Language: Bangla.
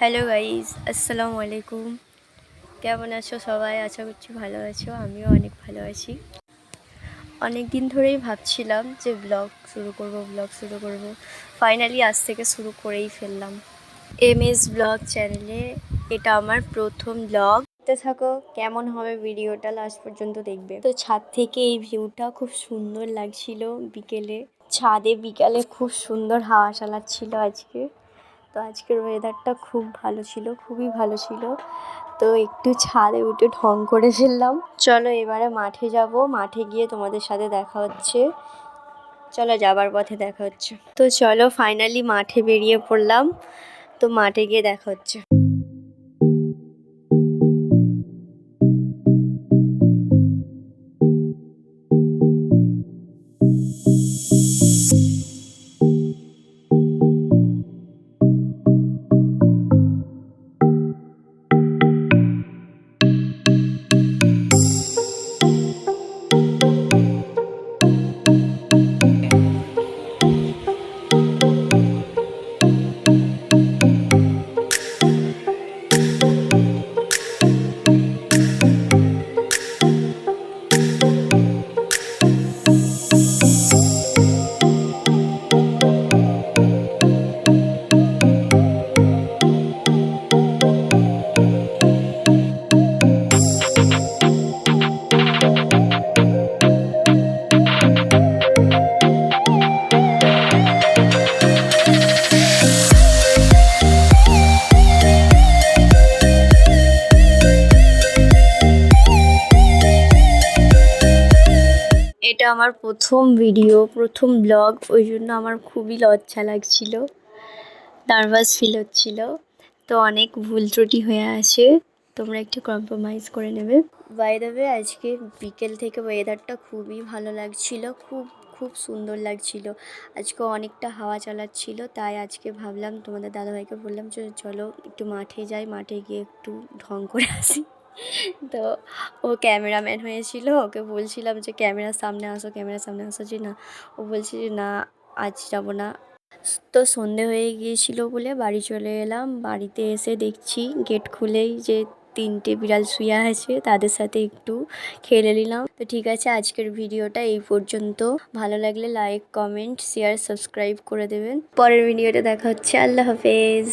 হ্যালো গাইস, আসসালামু আলাইকুম। কেমন আছো সবাই? আশা করছি ভালো আছো। আমিও অনেক ভালো আছি। অনেক দিন ধরেই ভাবছিলাম যে ব্লগ শুরু করব। ফাইনালি আজ থেকে শুরু করেই ফেললাম। এমএস ব্লগ চ্যানেলে এটা আমার প্রথম ব্লগ। দেখতে থাকো, কেমন হবে ভিডিওটা লাস্ট পর্যন্ত দেখবে। তো ছাদ থেকে এই ভিউটা খুব সুন্দর লাগছিল বিকেলে। ছাদে বিকালে খুব সুন্দর হাওয়া চালাচ্ছিল আজকে। তো আজকের ওয়েদারটা খুব ভালো ছিল, খুবই ভালো ছিল। তো একটু ছাদে উঠে ঢং করে ফেললাম। চলো এবারে মাঠে যাব, মাঠে গিয়ে তোমাদের সাথে দেখা হচ্ছে। চলো যাবার পথে দেখা হচ্ছে। তো চলো ফাইনালি মাঠে বেরিয়ে পড়লাম। তো মাঠে গিয়ে দেখা হচ্ছে। এটা আমার প্রথম ভিডিও, প্রথম ব্লগ, ওই জন্য আমার খুবই লজ্জা লাগছিল, নার্ভাস ফিল হচ্ছিল। তো অনেক ভুল ত্রুটি হয়ে আছে, তোমরা একটু কম্প্রোমাইজ করে নেবে। বাই দ্য ওয়ে, আজকে বিকেল থেকে ওয়েদারটা খুবই ভালো লাগছিল, খুব খুব সুন্দর লাগছিল। আজকে অনেকটা হাওয়া চালাচ্ছিল, তাই আজকে ভাবলাম তোমাদের দাদাভাইকে বললাম যে চলো একটু মাঠে যাই, মাঠে গিয়ে একটু ঢং করে আসি। তো ও ক্যামেরাম্যান হয়েছিল, ওকে বলছিলাম যে ক্যামেরার সামনে আসো, ক্যামেরার সামনে আসো, যে না, ও বলছে যে না আজ যাব না। তো সন্ধে হয়ে গিয়েছিল বলে বাড়ি চলে এলাম। বাড়িতে এসে দেখছি গেট খুলেই যে 3টে বিড়াল শুয়ে আছে, তাদের সাথে একটু খেলে নিলাম। তো ঠিক আছে, আজকের ভিডিওটা এই পর্যন্ত। ভালো লাগলে লাইক, কমেন্ট, শেয়ার, সাবস্ক্রাইব করে দেবেন। পরের ভিডিওটা দেখা হচ্ছে। আল্লাহ হাফেজ।